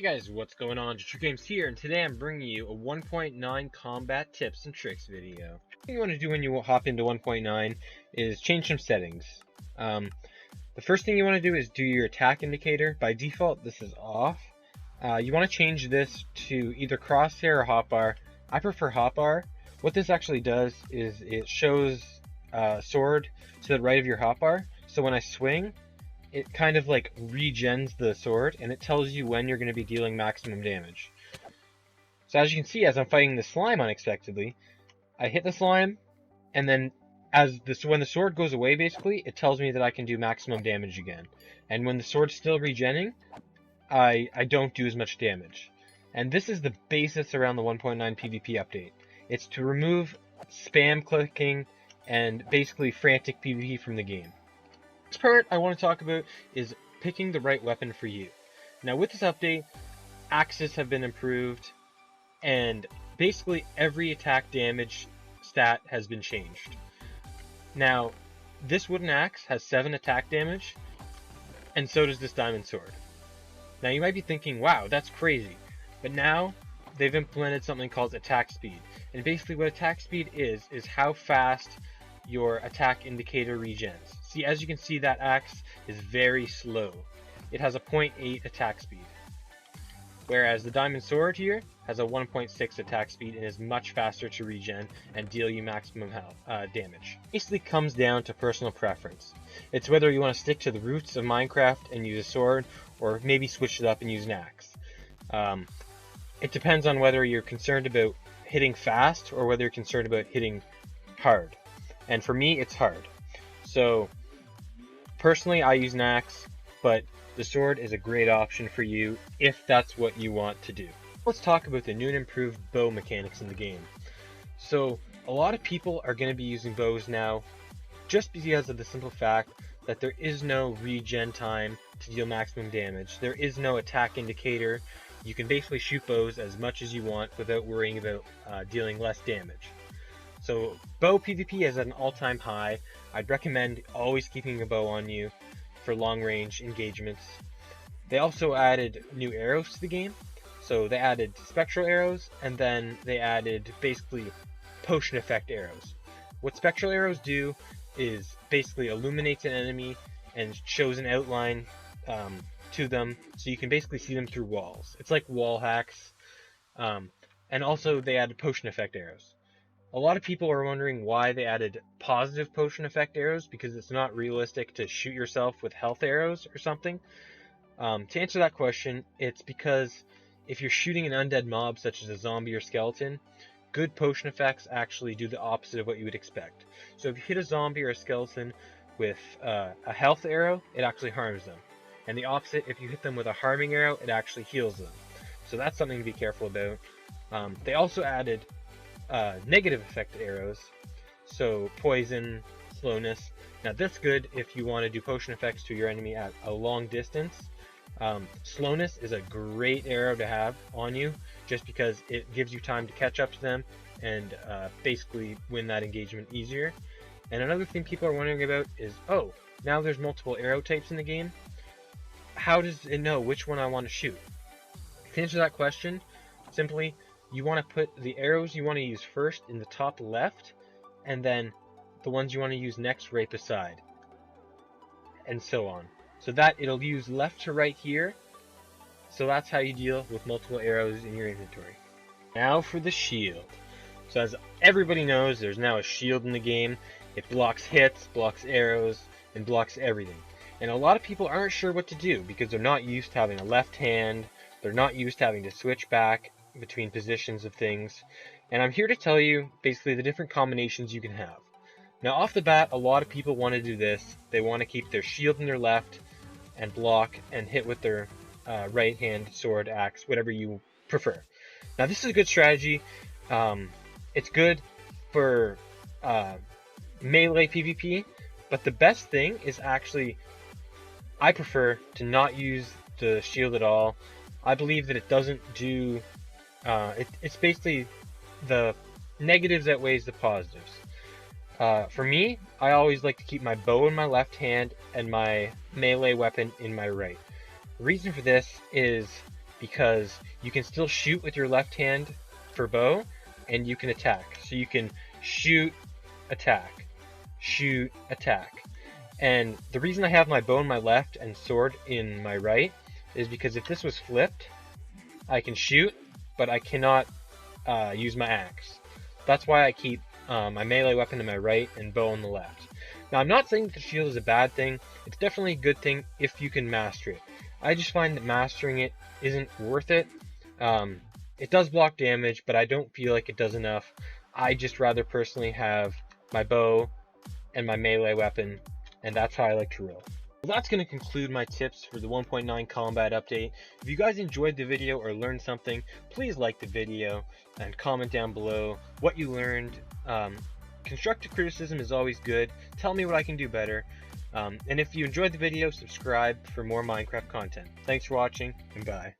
Hey guys, what's going on? True Games here, and today I'm bringing you a 1.9 combat tips and tricks video. What you want to do when you hop into 1.9 is change some settings. The first thing you want to do is do your attack indicator. By default, this is off. You want to change this to either crosshair or hotbar. I prefer hotbar. What this actually does is it shows sword to the right of your hotbar, so when I swing, it kind of like regens the sword, and it tells you when you're going to be dealing maximum damage. So as you can see, as I'm fighting the slime unexpectedly, I hit the slime, and then when the sword goes away, basically, it tells me that I can do maximum damage again. And when the sword's still regenning, I don't do as much damage. And this is the basis around the 1.9 PvP update. It's to remove spam clicking and basically frantic PvP from the game. Next part I want to talk about is picking the right weapon for you. Now with this update, axes have been improved, and basically every attack damage stat has been changed. Now, this wooden axe has 7 attack damage, and so does this diamond sword. Now you might be thinking, wow, that's crazy, but now they've implemented something called attack speed. And basically what attack speed is how fast your attack indicator regens. See, as you can see, that axe is very slow. It has a 0.8 attack speed. Whereas the diamond sword here has a 1.6 attack speed and is much faster to regen and deal you maximum health, damage. Basically comes down to personal preference. It's whether you want to stick to the roots of Minecraft and use a sword, or maybe switch it up and use an axe. It depends on whether you're concerned about hitting fast or whether you're concerned about hitting hard. And for me, it's hard. So personally, I use an axe, but the sword is a great option for you if that's what you want to do. Let's talk about the new and improved bow mechanics in the game. So a lot of people are going to be using bows now just because of the simple fact that there is no regen time to deal maximum damage. There is no attack indicator. You can basically shoot bows as much as you want without worrying about dealing less damage. So bow PvP is at an all-time high. I'd recommend always keeping a bow on you for long-range engagements. They also added new arrows to the game. So they added spectral arrows, and then they added basically potion effect arrows. What spectral arrows do is basically illuminates an enemy and shows an outline to them, so you can basically see them through walls. It's like wall hacks. And also they added potion effect arrows. A lot of people are wondering why they added positive potion effect arrows, because it's not realistic to shoot yourself with health arrows or something. To answer that question, it's because if you're shooting an undead mob such as a zombie or skeleton, good potion effects actually do the opposite of what you would expect. So if you hit a zombie or a skeleton with a health arrow, it actually harms them. And the opposite, if you hit them with a harming arrow, it actually heals them. So that's something to be careful about. They also added negative effect arrows, so poison, slowness. Now that's good if you want to do potion effects to your enemy at a long distance. Slowness is a great arrow to have on you, just because it gives you time to catch up to them and basically win that engagement easier. And another thing people are wondering about is, oh, now there's multiple arrow types in the game. How does it know which one I want to shoot? To answer that question, simply, you want to put the arrows you want to use first in the top left, and then the ones you want to use next right beside, and so on. So that it'll use left to right here. So that's how you deal with multiple arrows in your inventory. Now for the shield. So as everybody knows, there's now a shield in the game. It blocks hits, blocks arrows, and blocks everything. And a lot of people aren't sure what to do because they're not used to having a left hand. They're not used to having to switch back between positions of things, and I'm here to tell you basically the different combinations you can have. Now off the bat, a lot of people want to do this. They want to keep their shield in their left and block and hit with their right hand, sword, axe, whatever you prefer. Now this is a good strategy. It's good for melee PvP, but the best thing is actually, I prefer to not use the shield at all. I believe that it doesn't do it's basically the negatives outweighs the positives. For me, I always like to keep my bow in my left hand and my melee weapon in my right. The reason for this is because you can still shoot with your left hand for bow, and you can attack. So you can shoot, attack, shoot, attack. And the reason I have my bow in my left and sword in my right is because if this was flipped, I can shoot, but I cannot use my axe. That's why I keep my melee weapon in my right and bow in the left. Now, I'm not saying that the shield is a bad thing. It's definitely a good thing if you can master it. I just find that mastering it isn't worth it. It does block damage, but I don't feel like it does enough. I just rather personally have my bow and my melee weapon, and that's how I like to roll. Well, that's going to conclude my tips for the 1.9 combat update. If you guys enjoyed the video or learned something, please like the video and comment down below what you learned. Constructive criticism is always good. Tell me what I can do better. And if you enjoyed the video, subscribe for more Minecraft content. Thanks for watching, and bye.